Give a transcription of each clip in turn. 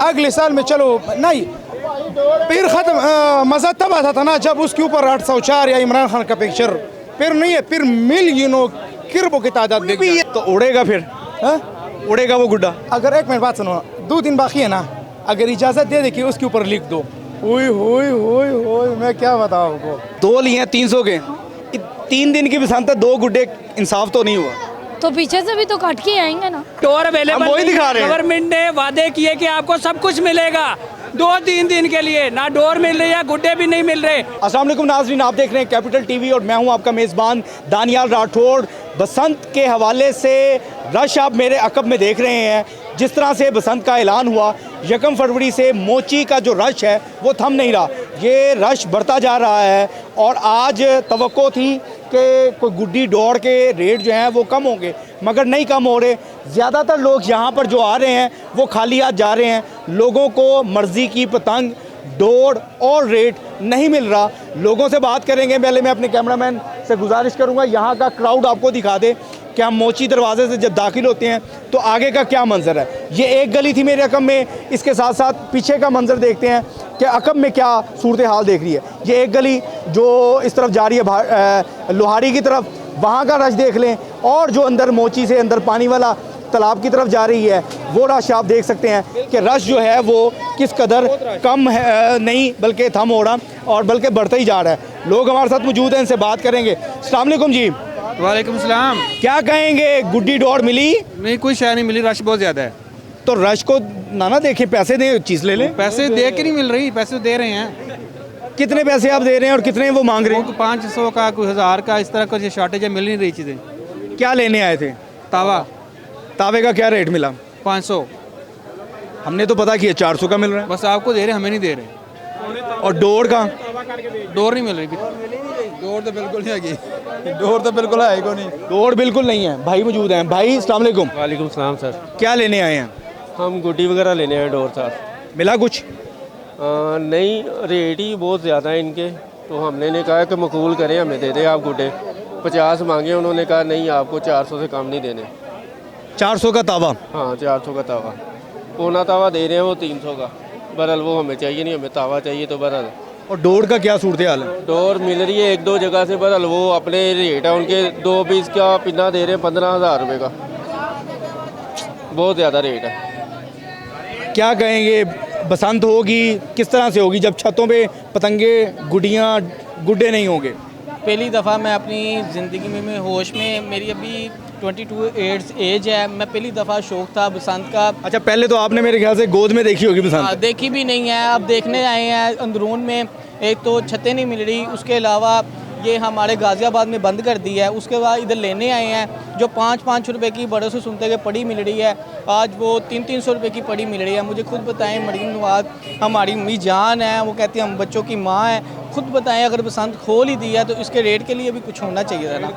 अगले साल में चलो नहीं, फिर ख़त्म। मज़ा तब आता था ना जब उसके ऊपर 804 या इमरान खान का पिक्चर, फिर नहीं है, फिर मिलियनों किरबों की तादाद भी तो उड़ेगा फिर, हाँ? उड़ेगा वो गुड्डा। अगर एक मिनट बात सुनो, 2 दिन बाकी है ना, अगर इजाज़त दे दे कि उसके ऊपर लिख दो, ओए होए होए होए, मैं क्या बताऊँ आपको। 2 लिए हैं 300 के, 3 दिन की बसंत है, 2 गुड्डे, इंसाफ तो नहीं हुआ। तो पीछे से भी तो काट के आएंगे ना। टोर अवेलेबल, हम वही दिखा रहे हैं। गवर्नमेंट ने वादे किए कि आपको सब कुछ मिलेगा, 2-3 दिन के लिए ना डोर मिल रही है, गुड्डे भी नहीं मिल रहे। अस्सलाम वालेकुम नाज़रीन, आप देख रहे हैं कैपिटल टीवी और मैं हूं आपका मेज़बान दानियाल राठौड़। बसंत के हवाले से रश आप मेरे अकब में देख रहे हैं। जिस तरह से बसंत का ऐलान हुआ 1 फरवरी से मोची का जो रश है वो थम नहीं रहा, ये रश बढ़ता जा रहा है। और आज तवक्को थी कि कोई गुड्डी दौड़ के रेट जो हैं वो कम होंगे, मगर नहीं कम हो रहे। ज़्यादातर लोग यहाँ पर जो आ रहे हैं वो खाली हाथ जा रहे हैं। लोगों को मर्ज़ी की पतंग, दौड़ और रेट नहीं मिल रहा। लोगों से बात करेंगे। पहले मैं अपने कैमरामैन से गुजारिश करूँगा यहाँ का क्राउड आपको दिखा दे कि हम मोची दरवाजे से जब दाखिल होते हैं तो आगे का क्या मंजर है। ये एक गली थी मेरे अकब में, इसके साथ साथ पीछे का मंजर देखते हैं कि अकब में क्या सूरत हाल देख रही है। ये एक गली जो इस तरफ जा रही है लोहाड़ी की तरफ, वहाँ का रश देख लें। और जो अंदर मोची से अंदर पानी वाला तालाब की तरफ जा रही है वो रश आप देख सकते हैं कि रश जो है वो किस कदर कम है, नहीं बल्कि थम हो रहा और बल्कि बढ़ता ही जा रहा है। लोग हमारे साथ मौजूद हैं, इनसे बात करेंगे। अस्सलाम वालेकुम जी। वालेकुम सलाम। क्या कहेंगे, गुड्डी दौड़ मिली? नहीं, कोई शय नहीं मिली, रश बहुत ज़्यादा है। तो रश को ना देखें, पैसे दें, चीज़ ले लें। पैसे दे के नहीं मिल रही, पैसे तो दे रहे हैं। कितने पैसे आप दे रहे हैं और कितने वो मांग रहे हैं? वो 500 का, कोई 1000 का, इस तरह कुछ शॉर्टेज है, मिल नहीं रही चीज़ें। क्या लेने आए थे? तावा तावे का क्या रेट मिला? 500। हमने तो पता किया 400 का मिल रहा बस आपको दे रहे, हमें नहीं दे रहे। है। और डोर का? डोर नहीं मिल रही। डोर तो बिल्कुल नहीं है, डोर तो बिल्कुल है को नहीं। डोर बिल्कुल नहीं है। भाई मौजूद हैं। भाई अस्सलाम वालेकुम। वालेकुम सलाम सर। क्या लेने आए हैं? हम गुड्डी वगैरह लेने आए डोर साहब। मिला कुछ? नहीं, रेट ही बहुत ज़्यादा है इनके, तो हमने ने कहा कि मकबूल करें, हमें दे दें आप गुड्डे। 50 मांगे, उन्होंने कहा नहीं आपको 400 से कम नहीं देने। 400 का तावा? हाँ 400 का तावा, पौना तावा दे रहे हैं वो 300 का। बहरहाल वो हमें चाहिए नहीं, हमें तावा चाहिए। तो बहरहाल और डोर का क्या सूरत हाल है? डोर मिल रही है 1-2 जगह से, बहरहाल वो अपने रेट है उनके। 2 पीस का पिन्ना दे रहे हैं 15,000 रुपये का, बहुत ज़्यादा रेट है। क्या कहेंगे, बसंत होगी किस तरह से होगी जब छतों पे पतंगे, गुड्डियाँ, गुड्डे नहीं होंगे? पहली दफ़ा मैं अपनी ज़िंदगी में होश में, मेरी अभी 22 ईयर्स एज है, मैं पहली दफ़ा शौक़ था बसंत का। अच्छा, पहले तो आपने मेरे ख्याल से गोद में देखी होगी बसंत? देखी भी नहीं है, अब देखने आए हैं अंदरून में। एक तो छतें नहीं मिल रही, उसके अलावा ये हमारे गाज़ियाबाद में बंद कर दी है। उसके बाद इधर लेने आए हैं जो 5-5 रुपए की, बड़ों से सुनते कि पड़ी मिल रही है, आज वो 300-300 रुपए की पड़ी मिल रही है। मुझे खुद बताएं, मरीम नवाज हमारी अम्मी जान है, वो कहती है हम बच्चों की माँ है। खुद बताएं, अगर बसंत खोल ही दिया तो इसके रेट के लिए भी कुछ होना चाहिए था ना।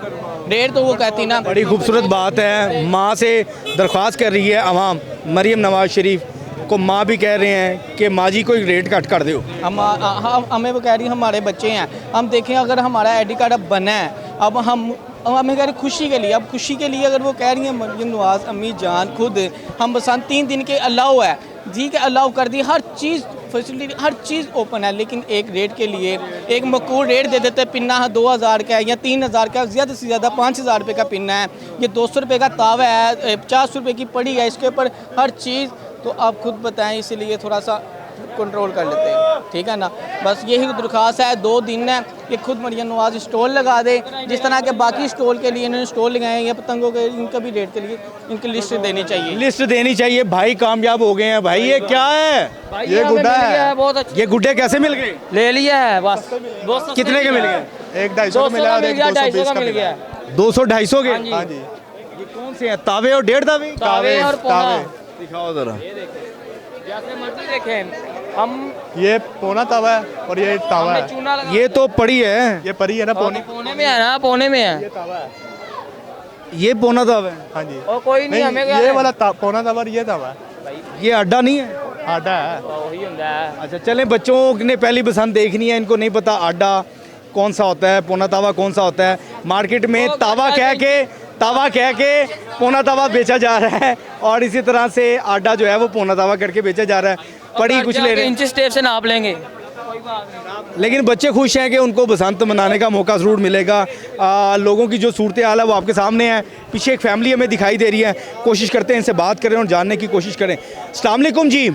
रेट तो वो कहती ना, बड़ी खूबसूरत बात है। माँ से दरख्वास्त कर रही है अवाम, मरीम नवाज शरीफ को माँ भी कह रहे हैं कि माँ जी कोई रेट कट कर दो। हमें वो कह रही हमारे बच्चे हैं, हम देखें अगर हमारा आई डी कार्ड अब बना है, अब हमें कह रही खुशी के लिए, अब खुशी के लिए अगर वो कह रही हैं मरीम नवाज अम्मी जान खुद, हम बसंत 3 दिन के अलाउ है, ठीक है अलाउ कर दी, हर चीज़ फैसिलिटी, हर चीज़ ओपन है, लेकिन एक रेट के लिए एक मकबूल रेट दे देते हैं। पिन्ना 2000 का है या 3000 का, ज़्यादा से ज़्यादा 5000 रुपये का पिन्ना है, ये 200 रुपये का तावा है, 50 रुपये की पड़ी है, इसके ऊपर हर चीज़। तो आप खुद बताएं, इसीलिए थोड़ा सा कंट्रोल कर लेते हैं, ठीक है ना। बस यही दरख्वास्त है, 2 दिन है कि खुद मरीम नवाज स्टॉल लगा दे, जिस तरह के बाकी स्टॉल के लिए इन्होंने स्टॉल लगाए हैं पतंगों के, इनका भी रेट के लिए इनकी लिस्ट देनी चाहिए। लिस्ट देनी चाहिए। भाई कामयाब हो गए हैं। भाई ये क्या है? ये गुड्डा है, बहुत अच्छा। ये गुड्डे कैसे मिल गए? ले लिया है बस। कितने के मिल गए? 1-250 मिला और 250 का मिल गया। 200-250 के? हाँ जी। ये कौन से हैं, तावे और 1.5 तावे? तावे और पौना। दिखाओ जरा। जैसे मर्जी देखें हम, ये पौना तावा है और ये तावा है। चूना लगा, ये तो पड़ी है। ये परी है ना, पौनी। पौने में है ना, पौने में है। ये तावा है। ये पौना तावा है। हाँ जी। और कोई नहीं, हमें क्या ये है? वाला पौना तावा और ये तावा है। ये अड्डा नहीं है? आटा है। वही ਹੁੰਦਾ है। अच्छा चलें, बच्चों ने पहली पसंद देखनी है, इनको नहीं पता आडा कौन सा होता है, पौना तावा कौन सा होता है। मार्केट में तावा कह के तावा कह के पौना तावा बेचा जा रहा है और इसी तरह से आटा जो है वो पौना तावा करके बेचा जा रहा है। पड़ी कुछ ले रहे हैं, इंच टेप से नाप लेंगे। लेकिन बच्चे खुश हैं कि उनको बसंत मनाने का मौका ज़रूर मिलेगा। लोगों की जो सूरत हाल है वो आपके सामने है। पीछे एक फैमिली हमें दिखाई दे रही है, कोशिश करते हैं इनसे बात करें और जानने की कोशिश करें। अस्सलाम वालेकुम जी,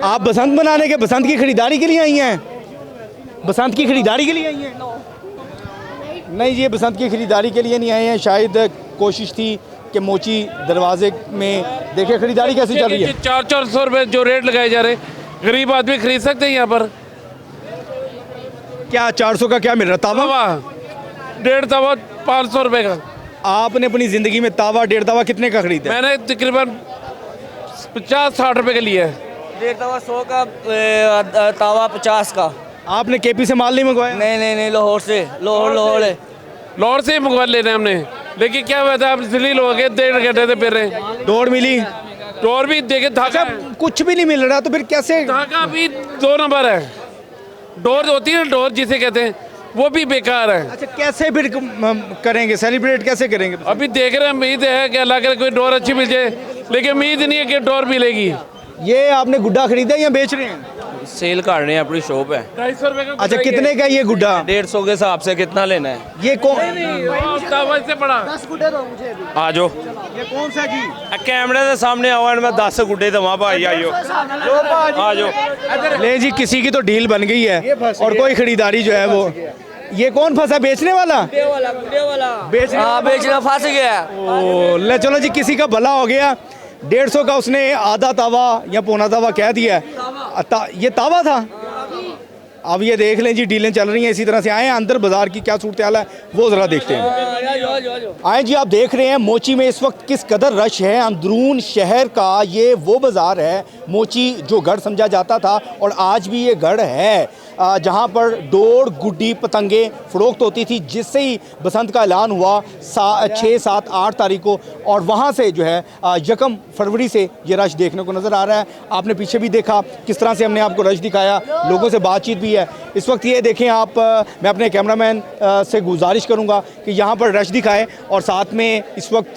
आप बसंत मनाने के, बसंत की खरीदारी के लिए आई हैं? बसंत की खरीदारी के लिए आई हैं? नहीं, ये बसंत की खरीदारी के लिए नहीं आए हैं। शायद कोशिश थी कि मोची दरवाजे में देखे खरीदारी कैसी चल रही है। 400 रुपए जो रेट लगाए जा रहे, गरीब आदमी खरीद सकते हैं यहाँ पर। क्या 400 का क्या मिल रहा है? तावा तावा 1.5 तावा 500 रुपए का। आपने अपनी ज़िंदगी में तावा 1.5 तावा कितने का खरीदा? मैंने तकरीबन 50-60 रुपए का लिया है। 1.5 तवा 100 का, तावा 50 का। आपने केपी से माल नहीं मंगवाया? नहीं, लाहौर से, लाहौर है। लाहौर से ही मंगवा लेना हमने, लेकिन क्या हुआ था, आप दिल्ली हो गए, 1.5 घंटे से फिर रहे। डोर मिली? डोर भी देखे, धागा कुछ भी नहीं मिल रहा तो फिर कैसे? धागा भी 2 नंबर है। डोर होती है ना, डोर जिसे कहते हैं, वो भी बेकार है। अच्छा, कैसे फिर करेंगे, सेलिब्रेट कैसे करेंगे? अभी देख रहे हैं, उम्मीद है कि अल्लाह करे कोई डोर अच्छी मिल जाए, लेकिन उम्मीद नहीं है कि डोर मिलेगी। ये आपने गुड्डा खरीदा या बेच रहे हैं? सेल कर रहे हैं, अपनी शॉप है। 250 रुपए का। अच्छा, कितने का ये गुड्डा? 150 के हिसाब से कितना लेना है? ये कौन, तावा से बड़ा। आ जाओ, ये कौन सा जी? कैमरे के सामने आओ, मैं 10 गुड्डे दवा भाई, आइयो आ जाओ। ले जी, किसी की तो डील बन गई है और कोई खरीदारी जो है वो, ये कौन फंसा, बेचने वाला? बेचने हाँ, बेचना फंस गया। ओ, ले चलो जी, किसी का भला हो गया। 150 का उसने आधा तावा या पौना तावा कह दिया है। ये तावा था। अब ये देख लें जी, डीलें चल रही हैं इसी तरह से। आए अंदर बाजार की क्या सूरत हाल है वो ज़रा देखते हैं। आए जी, आप देख रहे हैं मोची में इस वक्त किस कदर रश है। अंदरून शहर का ये वो बाज़ार है मोची जो गढ़ समझा जाता था और आज भी ये गढ़ है, जहाँ पर डोर, गुड्डी, पतंगे फ़रोख्त होती थी। जिससे ही बसंत का ऐलान हुआ 6, 7, 8 तारीख को, और वहाँ से जो है 1 फरवरी से ये रश देखने को नज़र आ रहा है। आपने पीछे भी देखा किस तरह से हमने आपको रश दिखाया, लोगों से बातचीत भी है। इस वक्त ये देखें आप, मैं अपने कैमरामैन से गुजारिश करूँगा कि यहाँ पर रश दिखाए और साथ में इस वक्त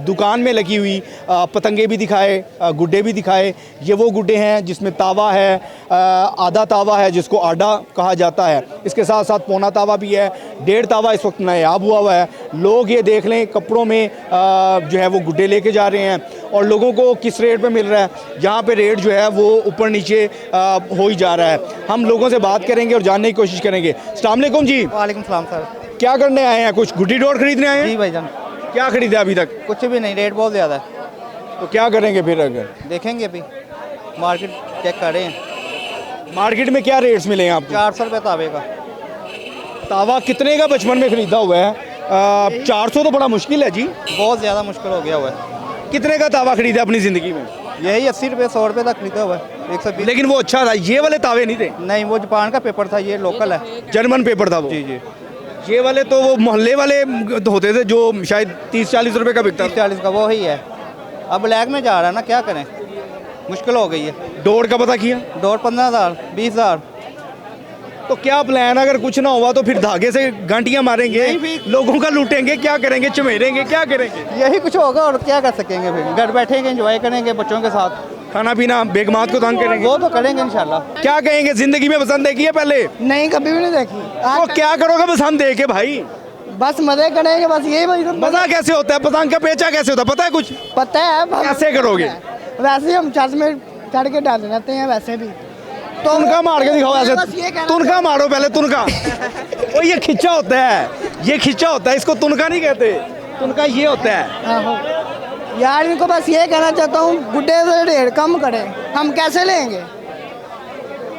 दुकान में लगी हुई पतंगे भी दिखाए, गुड्डे भी दिखाए। ये वो गुड्डे हैं जिसमें तावा है, आधा तावा है जिसको आडा कहा जाता है, इसके साथ साथ पौना तावा भी है, 1.5 तावा इस वक्त नायाब हुआ है। लोग ये देख लें कपड़ों में जो है वो गुड्डे लेके जा रहे हैं और लोगों को किस रेट पे मिल रहा है, यहाँ पे रेट जो है वो ऊपर नीचे हो ही जा रहा है। हम लोगों से बात करेंगे और जानने की कोशिश करेंगे। अस्सलाम वालेकुम जी। वालेकुम सलाम सर। क्या करने आए हैं? कुछ गुड्डी डोर खरीदने आए हैं? जी भाईजान। क्या खरीदा अभी तक? कुछ भी नहीं, रेट बहुत ज़्यादा है। तो क्या करेंगे फिर? अगर देखेंगे अभी, मार्केट चेक कर रहे हैं। मार्केट में क्या रेट्स मिले हैं आपको? 400 रुपये तावे का। तावा कितने का बचपन में खरीदा हुआ है? 400 तो बड़ा मुश्किल है जी। बहुत ज़्यादा मुश्किल हो गया हुआ है। कितने का तावा खरीदा अपनी ज़िंदगी में? यही 80 रुपये 100 रुपये तक खरीदा हुआ है। 120। लेकिन वो अच्छा था, ये वाले तावे नहीं थे। नहीं, वो जापान का पेपर था, ये लोकल है। जर्मन पेपर था वो। जी जी। ये वाले तो वो मोहल्ले वाले होते थे जो शायद 30-40 रुपए का बिकता था। 40 का वो ही है। अब ब्लैक में जा रहा है ना, क्या करें, मुश्किल हो गई है। डोर का पता किया? डोर 15,000, 20,000। तो क्या प्लान? अगर कुछ ना हुआ तो फिर धागे से घंटियां मारेंगे, लोगों का लूटेंगे, क्या करेंगे, चमेरेंगे, क्या करेंगे? यही कुछ होगा और क्या कर सकेंगे। फिर घर बैठेंगे, एंजॉय करेंगे बच्चों के साथ, खाना पीना, बेगमात को तंग करेंगे। वो तो करेंगे इंशाल्लाह। क्या कहेंगे, जिंदगी में बसंत देखी है पहले? नहीं, कभी भी नहीं देखी। तो क्या करोगे बसंत देख के भाई? बस मजे करेंगे, बस यही भाई। मजा कैसे होता है? पतंग का पेचा कैसे होता है, पता है कुछ? पता है। कैसे करोगे? वैसे ही हम चर्च में चढ़ के डाल रहते हैं वैसे भी। तो तुनका मार के दिखाओ ऐसे। तुनका मारो पहले, तुनका। ओ ये खिंचा होता है, ये खिंचा होता है, इसको तुनका नहीं कहते। तुनका ये होता है। यार इनको बस ये कहना चाहता हूँ, गुड्डे से रेट कम करें। हम कैसे लेंगे?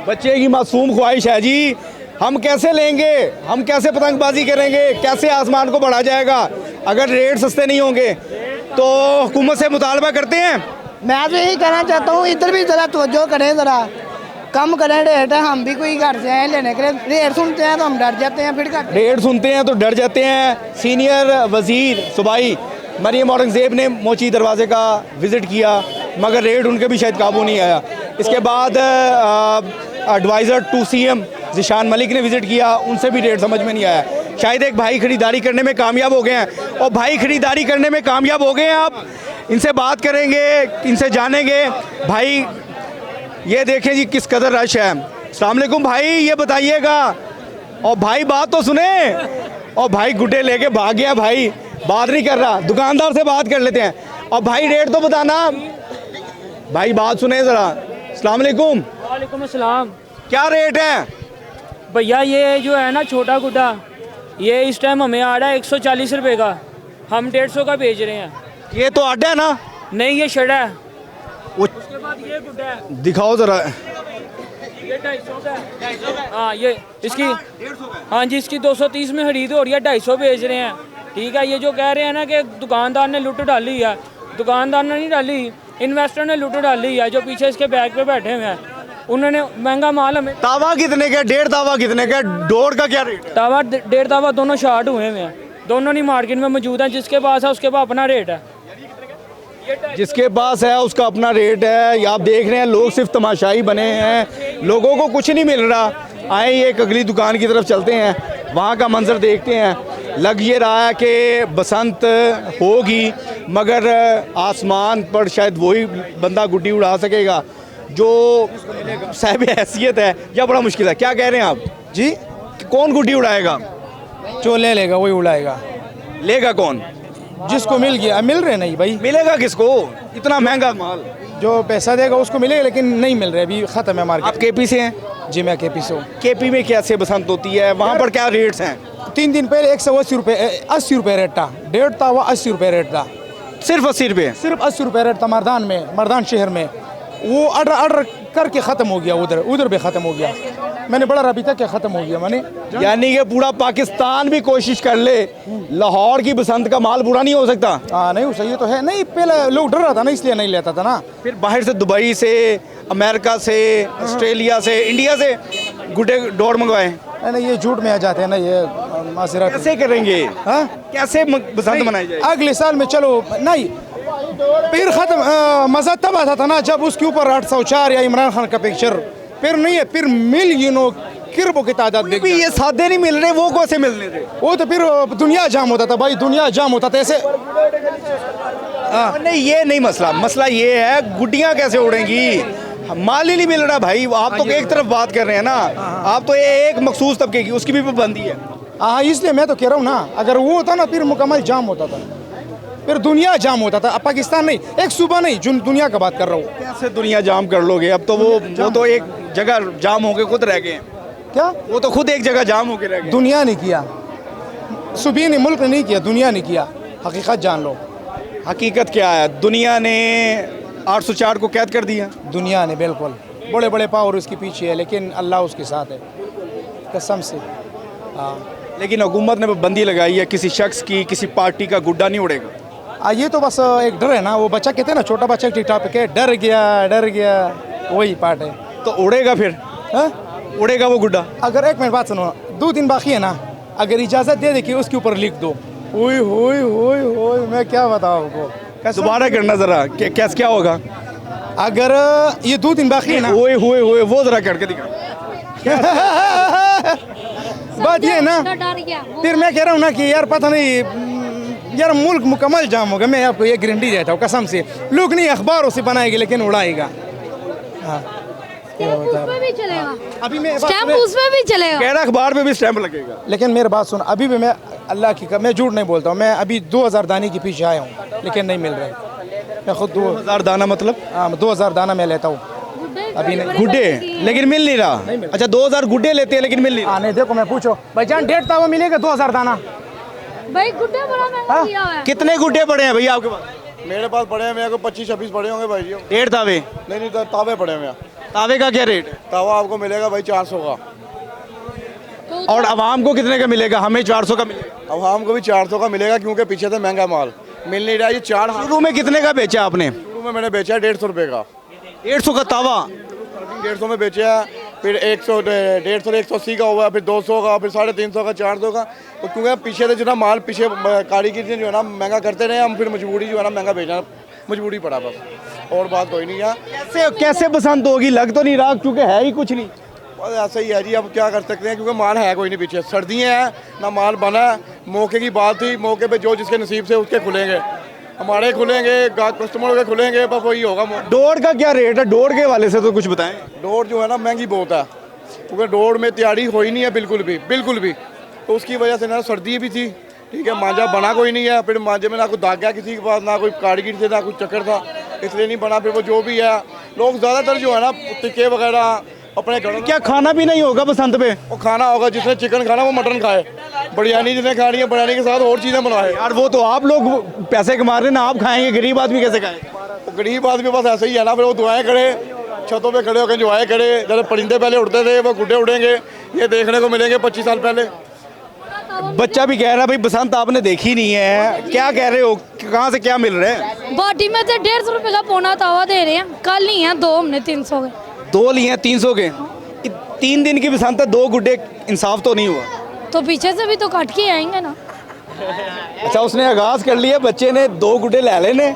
बच्चे की मासूम ख्वाहिश है जी, हम कैसे लेंगे, हम कैसे पतंगबाजी करेंगे, कैसे आसमान को बढ़ा जाएगा अगर रेट सस्ते नहीं होंगे? तो हुकूमत से मुतालबा करते हैं। मैं तो यही कहना चाहता हूँ, इधर भी ज़रा तवज्जो करें, ज़रा कम करें रेट। हम भी कोई घर से आए लेने के लिए, रेट सुनते हैं तो हम डर जाते हैं। फिर रेट सुनते हैं तो डर जाते हैं। सीनियर वजीर सूबाई मरियम औरंगज़ेब ने मोची दरवाजे का विज़िट किया, मगर रेट उनके भी शायद काबू नहीं आया। इसके बाद advisor to CM Zeeshan Malik ने विज़िट किया, उनसे भी रेट समझ में नहीं आया। शायद एक भाई खरीदारी करने में कामयाब हो गए हैं, और भाई खरीदारी करने में कामयाब हो गए हैं। आप इनसे बात करेंगे, इनसे जानेंगे। भाई ये देखें जी किस कदर रश है। अस्सलाम वालेकुम भाई, ये बताइएगा, और भाई बात तो सुने, और भाई गुड्डे लेके भाग गया, भाई बात नहीं कर रहा, दुकानदार से बात कर लेते हैं। और भाई रेट तो बताना, भाई बात सुने ज़रा। अस्सलाम वालेकुम। वालेकुम अस्सलाम। क्या रेट है भैया? ये जो है ना छोटा गुड्डा, ये इस टाइम हमें आ रहा है 140 रुपये का, हम 150 का बेच रहे हैं। ये तो आटा है ना? नहीं, ये शड़ा है। उसके बाद ये गुड्डा है, दिखाओ ज़रा। ये 250 का है। हाँ ये इसकी, हाँ जी, इसकी 230 में खरीद हो रही है, 250 बेच रहे हैं। ठीक है, ये जो कह रहे हैं ना कि दुकानदार ने लुट डाली है, दुकानदार ने नहीं डाली, इन्वेस्टर ने लुट डाली है। जो पीछे इसके बैग पे बैठे हुए हैं, उन्होंने महंगा माल हमें। तावा कितने का? 1.5 तावा कितने का? डोर का क्या रेट है? तावा 1.5 तावा दोनों शार्ट हुए हैं, दोनों नहीं मार्केट में मौजूद हैं। जिसके पास है उसके पास अपना रेट है, जिसके पास है उसका अपना रेट है। ये आप देख रहे हैं लोग सिर्फ तमाशाई बने हैं, लोगों को कुछ नहीं मिल रहा। आए एक अगली दुकान की तरफ चलते हैं, वहाँ का मंजर देखते हैं। लग ये रहा है कि बसंत होगी, मगर आसमान पर शायद वही बंदा गुड्डी उड़ा सकेगा जो साहिब हैसियत है, या बड़ा मुश्किल है। क्या कह रहे हैं आप जी? कौन गुड्डी उड़ाएगा? जो ले लेगा वही उड़ाएगा। लेगा कौन? जिसको मिल गया। मिल रहे नहीं भाई। मिलेगा किसको? इतना महंगा माल। जो पैसा देगा उसको मिलेगा, लेकिन नहीं मिल रहे, अभी ख़त्म है मार्केट। आप केपी से हैं? जी मैं केपी से हूँ। केपी में कैसे बसंत होती है? वहाँ पर क्या रेट्स हैं? 3 दिन पहले 180 रुपये 80 रुपये रेट था। 1.5 तावा 80 रुपये रेट था। सिर्फ 80 रुपये? सिर्फ 80 रुपये रेट था मर्दान में, मर्दान शहर में। वो ऑर्डर करके ख़त्म हो गया, उधर भी ख़त्म हो गया। मैंने बड़ा रबी तक ख़त्म हो गया मैंने। यानी कि पूरा पाकिस्तान भी कोशिश कर ले, लाहौर की बसंत का माल बुरा नहीं हो सकता। हाँ नहीं, सही ये तो है। नहीं पहले लोग डर रहा था ना, इसलिए नहीं लेता था ना। फिर बाहर से दुबई से, अमेरिका से, ऑस्ट्रेलिया से, इंडिया से गुड्डे डोर मंगवाए। नहीं ये झूठ में आ जाते हैं ना, ये माजरा। कैसे करेंगे? हाँ कैसे बसंत मनाई जाए? अगले साल में चलो। नहीं फिर ख़त्म। मज़ा तब आता था ना जब उसके ऊपर 804 या इमरान खान का पिक्चर। फिर नहीं है, फिर मिलियनों किरबों की तादाद भी ये सादे नहीं मिल रहे, वो कैसे मिलने थे? वो तो फिर दुनिया जाम होता था भाई, दुनिया जाम होता था ऐसे। नहीं ये नहीं मसला, मसला ये है गुड्डियाँ कैसे उड़ेंगी? माल ही नहीं मिल रहा भाई। आप तो एक तरफ बात कर रहे हैं ना, आप तो ये एक मखसूस तबके की, उसकी भी पाबंदी है। हाँ इसलिए मैं तो कह रहा हूँ ना, अगर वो होता ना फिर मुकम्मल जाम होता था, फिर दुनिया जाम होता था। अब पाकिस्तान नहीं, एक सूबा नहीं, जो दुनिया का बात कर रहा हूँ। कैसे दुनिया जाम कर लोगे? अब तो वो तो एक जगह जाम होके खुद रह गए हैं। क्या? वो तो खुद एक जगह जाम होके रह गए। दुनिया ने किया, सुबह ने मुल्क ने नहीं किया, दुनिया ने किया। हकीकत जान लो। हकीकत क्या है? दुनिया ने 804 को कैद कर दिया। दुनिया ने बिल्कुल, बड़े बड़े पावर उसके पीछे है, लेकिन अल्लाह उसके साथ है कसम से। हाँ लेकिन हुकूमत ने बंदी लगाई है, किसी शख्स की, किसी पार्टी का गुड्डा नहीं उड़ेगा। ये तो बस एक डर है ना। वो बच्चा कहते हैं ना, छोटा बच्चा टिकटॉक पे के डर गया, वही पार्ट है। तो उड़ेगा फिर? हाँ उड़ेगा वो गुड्डा? अगर एक मिनट बात सुनो, 2 दिन बाकी है ना, अगर इजाज़त दे दे कि उसके ऊपर लिख दो, ओए होए होए होए, मैं क्या बताऊँ आपको। दोबारा करना ज़रा, कैसे क्या होगा? अगर ये 2 दिन बाकी है ना, ओए होए होए, वो ज़रा करके दिखा। बात ये है ना, फिर मैं कह रहा हूँ ना कि यार पता नहीं यार, मुल्क मुकम्मल जाम होगा। मैं आपको ये गारंटी देता हूँ कसम से। लोग नहीं अखबारों से बनाएंगे, लेकिन उड़ाएगा। हाँ उसमें भी चलेगा, अभी मैं स्टैम्प उसमें भी चलेगा, कह रहा अखबार पे भी स्टैम्प लगेगा। लेकिन मेरी बात सुन, अभी भी मैं अल्लाह की, मैं झूठ नहीं बोलता हूँ। मैं अभी 2000 दाने के पीछे आया हूँ, लेकिन नहीं मिल रहे। मैं खुद 2000 दाना मतलब? हाँ 2000 दाना मैं लेता हूँ अभी। नहीं गुड्डे, लेकिन मिल नहीं रहा। अच्छा 2000 गुड्डे लेते हैं लेकिन मिल नहीं रहा। नहीं देखो, मैं पूछो भाईजान, 1.5 तावा मिलेगा 2000 दाना भाई। गुड्डे बड़ा महंगा किया हुआ है। कितने गुड्डे पड़े हैं भैया आपके पास? मेरे पास पड़े हैं, मेरे को 25-26 पड़े होंगे भाई जी। 1.5 तावे? नहीं तावे पड़े हैं। तावे का क्या रेट है? तावा आपको मिलेगा भाई 400 का। और आवाम को कितने का मिलेगा? हमें 400 का मिलेगा। आवाम को भी 400 का मिलेगा, क्योंकि पीछे से महंगा माल मिल नहीं रहा। ये 4 शुरू में कितने का बेचा आपने? शुरू में मैंने बेचा 150 रुपये का। 150 का तावा? 150 में बेचा, फिर 100, 150, 180 का हुआ, फिर 200 का, फिर 350 का, 400 का। तो क्योंकि पीछे से जो ना माल, पीछे कारीगर जो है ना महंगा करते रहे, हम फिर मजबूरी जो है ना महंगा बेचना मजबूरी पड़ा बस, और बात कोई नहीं है। कैसे बसंत होगी? लग तो नहीं रहा, क्योंकि है ही कुछ नहीं। बस ऐसा ही है जी, अब क्या कर सकते हैं, क्योंकि माल है कोई नहीं पीछे, सर्दियाँ हैं ना माल बना है, मौके की बात थी, मौके पे जो जिसके नसीब से उसके खुलेंगे, हमारे खुलेंगे, कस्टमरों के खुलेंगे, बस वही होगा। डोर का क्या रेट है, डोर के वाले से तो कुछ बताएं। डोर जो है ना महंगी बहुत है, क्योंकि डोर में तैयारी हो ही नहीं है बिल्कुल भी, तो उसकी वजह से ना सर्दी भी थी, ठीक है, मांझा बना कोई नहीं है, फिर मांझे में ना कोई दाग गया किसी के पास, ना कोई कारीगर थे, ना कोई चक्कर था, इसलिए नहीं बना। फिर वो जो भी है, लोग ज़्यादातर जो है ना टिक्के वगैरह अपने घरों, क्या खाना भी नहीं होगा बसंत पे? वो खाना होगा, जिसने चिकन खाना वो मटन खाए, बिरयानी जिसने खानी है बिरयानी के साथ और चीज़ें बनाए। यार वो तो आप लोग पैसे कमा रहे हैं ना, आप खाएंगे, गरीब आदमी कैसे खाए? वो गरीब आदमी बस ऐसे ही है ना, फिर वो दुआएं करे, छतों पे खड़े होकर दुआएं करे, जब परिंदे पहले उड़ते थे वो गुड्डे उड़ेंगे, ये देखने को मिलेंगे 25 साल पहले। बच्चा भी कह रहा है भाई बसंत आपने देखी नहीं है, क्या कह रहे हो, कहाँ से क्या मिल रहा है? बाटी में से 150 रुपए का पौना तवा दे रहे हैं, कल नहीं है, 2 हमने 300 के। 2 लिए हैं 300 के, 3 दिन की बसंत है, 2 गुड्डे, इंसाफ तो नहीं हुआ? तो पीछे से भी तो काट के आएंगे ना। अच्छा उसने आगाज कर लिया, बच्चे ने 2 गुड्डे ले लेने,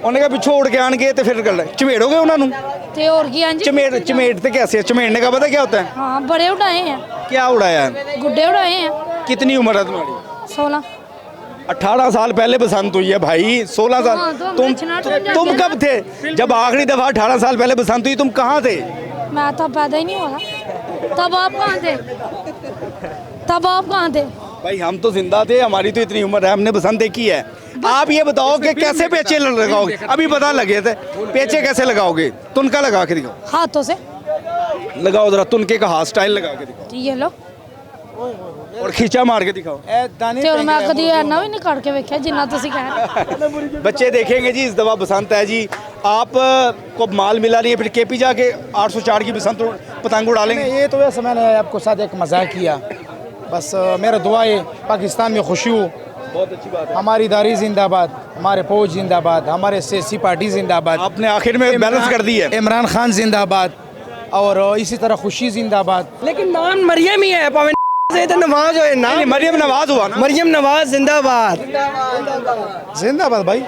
उन्हें कहा पिछों उड़ के आन के तो फिर कर ले चमेड़ोगे उन्होंने ते और की हां जी, चमेड़ते कैसे? चमेड़ने का पता क्या होता है? हाँ बड़े उड़ाए हैं। क्या उड़ाया है? गुड्डे उड़ाए हैं। कितनी उम्र है तुम्हारी? 16। 18 साल पहले बसंत हुई है भाई, 16 साल। हाँ, तो तुम कब थे जब आखिरी दफा 18 साल पहले बसंत हुई? तुम कहाँ थे? मैं तो पैदा ही नहीं हुआ, तब आप कहाँ थे? भाई हम तो जिंदा थे, हमारी तो इतनी उम्र है, हमने बसंत देखी है। आप ये बताओ कि कैसे पेचे लगाओगे? अभी पता लगे थे, पेचे कैसे लगाओगे? तुनका लगा के दिखाओ, हाथों से लगाओ जरा, तुनके का हाथ स्टाइल लगा के दिखाओ, ये लो, और खींचा मार के दिखाओ। ते और मैं कभी ना भी नहीं काट के देखा जिन्ना तुसी कह। बच्चे देखेंगे जी, इस दफा बसंत है जी, आप को माल मिला नहीं है, फिर केपी जाके 804 की बसंत पतंग उड़ा लेंगे। ये तो वैसे मैंने आपको साथ एक मजाक किया, बस मेरा दुआ है पाकिस्तान में खुशी हो, बहुत अच्छी बात है। हमारी दारी जिंदाबाद, हमारे फौज जिंदाबाद, हमारे सियासी पार्टी जिंदाबाद। आपने आखिर में बैलेंस कर दी है। इमरान खान जिंदाबाद, और इसी तरह खुशी जिंदाबाद। लेकिन नाम मरियम ही है, पवन से तो नवाज है ना, मरियम नवाज हुआ ना, मरियम नवाज जिंदाबाद। जिंदाबाद भाई,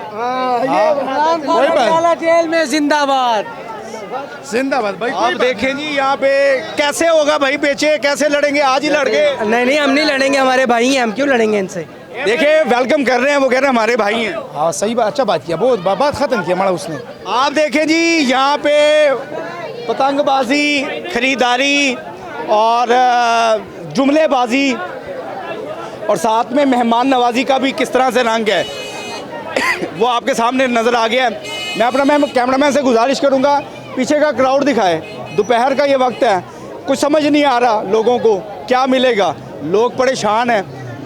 कोई बात, जेल में जिंदाबाद, जिंदाबाद भाई। आप देखें जी यहाँ पे कैसे होगा भाई, पेचे कैसे लड़ेंगे? आज ही लड़ गए। नहीं हम नहीं लड़ेंगे, हमारे भाई हैं, हम क्यों लड़ेंगे इनसे? देखिए वेलकम कर रहे हैं, वो कह रहे हैं हमारे भाई हैं। हाँ सही बात, अच्छा बात किया, बहुत बात खत्म किया हमारा उसने। आप देखें जी यहाँ पे पतंगबाजी, खरीदारी और जुमलेबाजी, और साथ में मेहमान नवाजी का भी किस तरह से रंग है वो आपके सामने नज़र आ गया है। मैं अपना कैमरामैन से गुजारिश करूँगा पीछे का क्राउड दिखाए, दोपहर का ये वक्त है, कुछ समझ नहीं आ रहा लोगों को क्या मिलेगा, लोग परेशान हैं,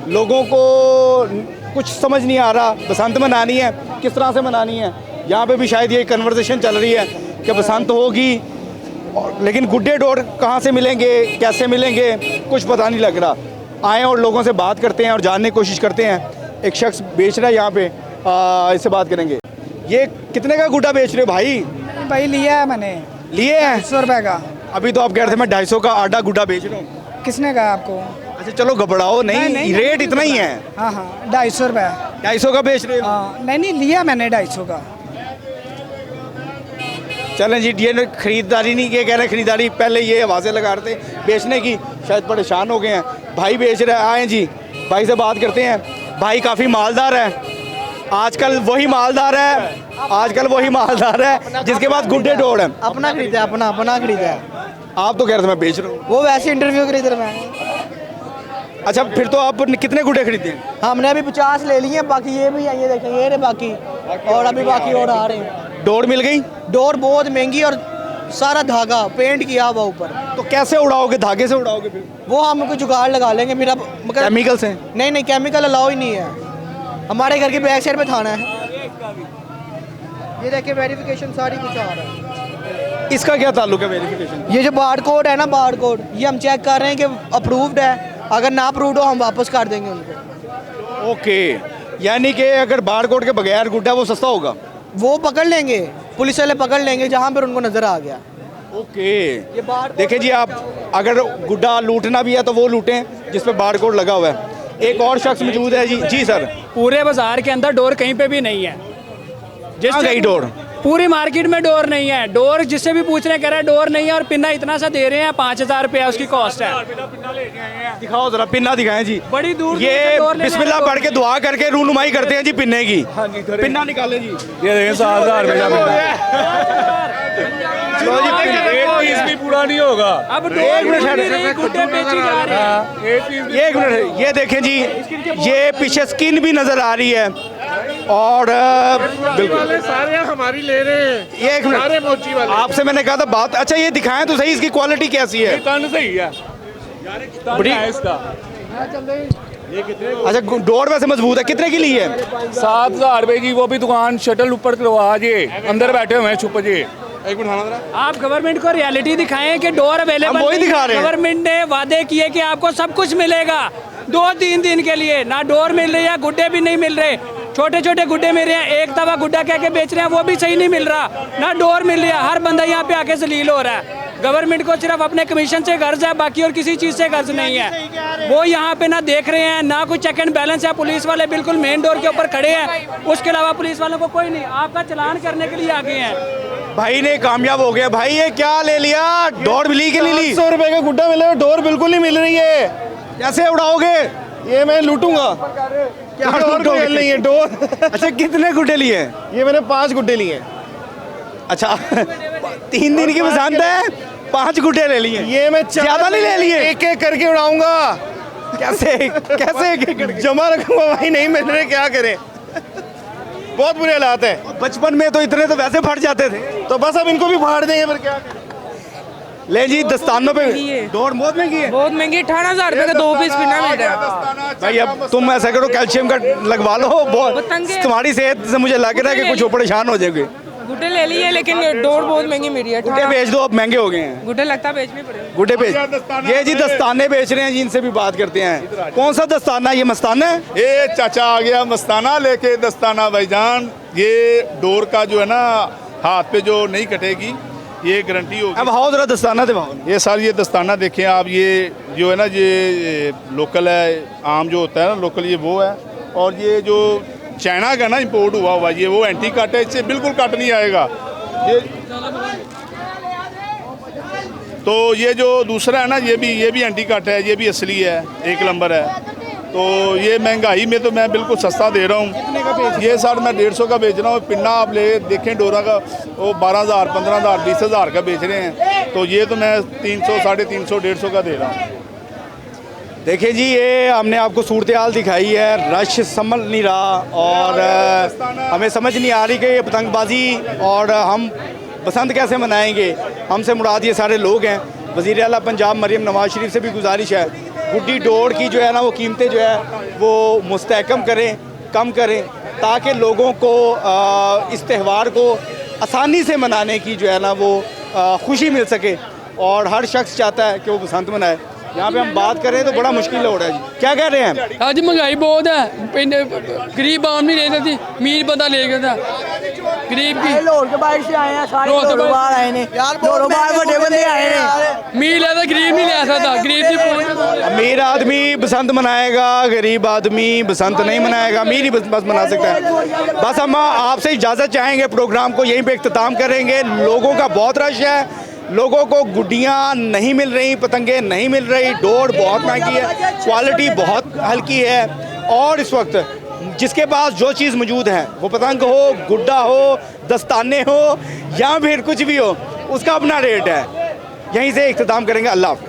लोगों को कुछ समझ नहीं आ रहा बसंत मनानी है किस तरह से मनानी है। यहाँ पे भी शायद ये कन्वर्सेशन चल रही है कि बसंत होगी, लेकिन गुड्डे डोर कहाँ से मिलेंगे, कैसे मिलेंगे, कुछ पता नहीं लग रहा। आएँ और लोगों से बात करते हैं और जानने की कोशिश करते हैं। एक शख्स बेच रहा है यहाँ पे, इससे बात करेंगे। ये कितने का गुड्डा बेच रहे हो भाई? भाई लिया है मैंने, लिए हैं 100 रुपये का। अभी तो आप कह रहे थे मैं 250 का आधा गुड्डा बेच रहा हूँ। किसने कहा आपको? अच्छा चलो घबराओ नहीं, रेट इतना ही है। हाँ 250 रुपये। 250 का बेच रहे हो? नहीं लिया मैंने 250 का। चलें जी, ये खरीदारी नहीं, ये कह रहे खरीदारी, पहले ये आवाज़ें लगा रहे थे बेचने की, शायद परेशान हो गए हैं। भाई बेच रहे हैं, आए जी भाई से बात करते हैं। भाई काफ़ी मालदार है आजकल, वही मालदार है जिसके पास गुड्डे डोर है। अपना खरीदा, अपना खरीदा। आप तो कह रहे थे मैं बेच रहा हूँ। वो वैसे इंटरव्यू खरीद रहा मैं। अच्छा फिर तो आप कितने गुड्डे खरीदे? हमने अभी 50 ले लिए, बाकी ये भी है, ये देखें, ये बाकी, और अभी बाकी और आ रहे हैं। डोर मिल गई? डोर बहुत महंगी और सारा धागा पेंट किया हुआ ऊपर। तो कैसे उड़ाओगे? धागे से उड़ाओगे? फिर वो हम कोई जुगाड़ लगा लेंगे। फिर अब केमिकल से? नहीं केमिकल अलाउ ही नहीं है, हमारे घर के बैक साइड पे थाना है। ये देखिए वेरिफिकेशन सारी कुछ आ रहा है। इसका क्या ताल्लुक है वेरिफिकेशन? ये जो बार कोड है ना, बार कोड, ये हम चेक कर रहे हैं कि अप्रूव्ड है, अगर ना अप्रूव्ड हो हम वापस कर देंगे उनको। ओके, यानी कि अगर बार कोड के बगैर गुड्डा वो सस्ता होगा? वो पकड़ लेंगे, पुलिस वाले पकड़ लेंगे जहाँ पर उनको नजर आ गया। ओके, देखिए जी, आप अगर गुड्डा लूटना भी है तो वो लूटें जिस पे बार कोड लगा हुआ है। एक और शख्स मौजूद है जी। जी सर, पूरे बाजार के अंदर डोर कहीं पे भी नहीं है। जिस गई डोर पूरी मार्केट में डोर नहीं है। डोर जिससे भी पूछ रहे हैं कह रहे हैं डोर नहीं है, और पिन्ना इतना सा दे रहे हैं, 5000 रुपया उसकी कॉस्ट है। दिखाओ जरा पिन्ना दिखाएं जी। बड़ी दूर ये बिस्मिल्लाह पढ़ के दुआ करके रूनुमाई करते हैं जी पिन्ने की। पिन्ना निकाले जी। ये देखें 7000 रुपये का पीस भी पूरा नहीं होगा। अब एक मिनट गुड्डे बेची जा रहे हैं। एक मिनट, ये देखें जी, ये पीछे स्किन भी नजर आ रही है और बिल्कुल सारे हमारी ले रहे हैं। ये एक मिनट, आपसे मैंने कहा था बात। अच्छा ये दिखाएं तो सही, इसकी क्वालिटी कैसी है? तन सही है बड़ी इसका। अच्छा डोर वैसे मजबूत है। कितने की ली है? 7000 रुपए की। वो भी दुकान शटल ऊपर करवा जे, अंदर बैठे हुए हैं छुप जे। एक मिनट, आप गवर्नमेंट को रियलिटी दिखाएं कि डोर अवेलेबल। वही दिखा रहे हैं। गवर्नमेंट ने वादे किए कि आपको सब कुछ मिलेगा 2-3 दिन के लिए। ना डोर मिल रही है, गुड्डे भी नहीं मिल रहे, छोटे छोटे गुड्डे मिल रहे हैं, एक तवा गुड्डा कह के बेच रहे हैं, वो भी सही नहीं मिल रहा। ना डोर मिल रही है, हर बंदा यहाँ पे आके जलील हो रहा है। गवर्नमेंट को सिर्फ अपने कमीशन से गर्ज है, बाकी और किसी चीज़ से गर्ज नहीं है। वो यहाँ पे ना देख रहे हैं, ना कोई चेक एंड बैलेंस है। पुलिस वाले बिल्कुल मेन डोर के ऊपर खड़े हैं, उसके अलावा पुलिस वालों को कोई नहीं। आपका चलान करने के लिए आगे हैं। भाई ने कामयाब हो गया। भाई ये क्या ले लिया? डोर मिली कि नहीं ली? 100 रुपए का गुड्डा मिला, डोर बिल्कुल नहीं मिल रही है। कैसे उड़ाओगे? ये मैं लूटूंगा। क्या डोर लूटोगे? नहीं है डोर। अच्छा कितने गुड्डे लिए हैं? ये मैंने 5 गुड्डे लिए हैं। अच्छा 3 दिन की बसंत है, 5 गुड्डे ले लिए। ये मैं ज्यादा नहीं ले लिए? एक एक करके उड़ाऊंगा। कैसे कैसे जमा रखूंगा भाई, नहीं मिल रहे, क्या करें? बहुत बुरे हालात है। बचपन में तो इतने तो वैसे फट जाते थे, तो बस अब इनको भी फाड़ देंगे, फिर क्या करें? ले जी दस्तानों पे डोर बहुत महंगी है। बहुत महंगी, 18,000 रुपए का 2 पीस पिन्ना मिल रहा है। भाई अब तुम ऐसा करो, कैल्शियम का लगवा लो। बहुत तुम्हारी सेहत से मुझे लग रहा है कि कुछ परेशान हो जाओगे। गुड्डे ले लिए लेकिन डोर बहुत महंगी मिल रही है। गुड्डे बेच दो, अब महंगे हो गए हैं। गुड्डे लगता बेचने पड़ेगा। गुड्डे बेच, ये जी दस्ताने बेच रहे हैं जी, इनसे भी बात करते हैं। कौन सा दस्ताना? ये मस्ताना है? ये चाचा आ गया मस्ताना लेके। दस्ताना भाईजान, ये डोर का जो है ना, हाथ पे जो नहीं कटेगी, ये गारंटी होगी। अब हाउ जरा दस्ताना दिखाओ। ये सर ये दस्ताना देखें आप, ये जो है ना, ये लोकल है, आम जो होता है ना लोकल, ये वो है। और ये जो चाइना का ना इंपोर्ट हुआ ये वो एंटी कट है, इससे बिल्कुल कट नहीं आएगा ये। तो ये जो दूसरा है ना, ये भी एंटी कट है, ये भी असली है, 1 नंबर है। तो ये महंगाई में तो मैं बिल्कुल सस्ता दे रहा हूँ। ये सर मैं 150 का बेच रहा हूँ। पिन्ना आप ले देखें डोरा का, वो 12,000, 15,000, 20,000 का बेच रहे हैं। तो ये तो मैं 300, 350, 150 का दे रहा हूँ। देखिए जी, ये हमने आपको सूरत हाल दिखाई है। रश संभल नहीं रहा और हमें समझ नहीं आ रही कि ये पतंगबाजी और हम बसंत कैसे मनाएंगे। हमसे मुराद ये सारे लोग हैं। वज़ीर आला पंजाब मरीम नवाज शरीफ से भी गुजारिश है, गुड्डी डोर की जो है ना, वो कीमतें जो है वो मुस्तहकम करें, कम करें, ताकि लोगों को इस त्यौहार को आसानी से मनाने की जो है ना वो खुशी मिल सके। और हर शख्स चाहता है कि वो बसंत मनाए। यहाँ पे हम बात करें तो बड़ा मुश्किल हो रहा है जी। क्या कह रहे हैं? आज महंगाई बहुत है, गरीब आम नहीं रहता थी, मीर बंदा ले गया था गरीब की। लाहौर के बाहर से आए हैं, सारे कारोबार आए ने यार, कारोबार बड़े बंदे आए हैं। मीर लेता गरीब नहीं ले सकता, गरीब की। अमीर आदमी बसंत मनाएगा, गरीब आदमी बसंत नहीं मनाएगा, अमीर ही बस मना सकता है। बस हम आपसे इजाज़त चाहेंगे, प्रोग्राम को यहीं पे इख्तिताम करेंगे। लोगों का बहुत रश है, लोगों को गुड्डियाँ नहीं मिल रही, पतंगे नहीं मिल रही, डोर बहुत महंगी है, क्वालिटी बहुत हल्की है। और इस वक्त जिसके पास जो चीज़ मौजूद है, वो पतंग हो, गुड्डा हो, दस्ताने हो या फिर कुछ भी हो, उसका अपना रेट है। यहीं से इख्तिताम करेंगे। अल्लाह हाफ़िज़।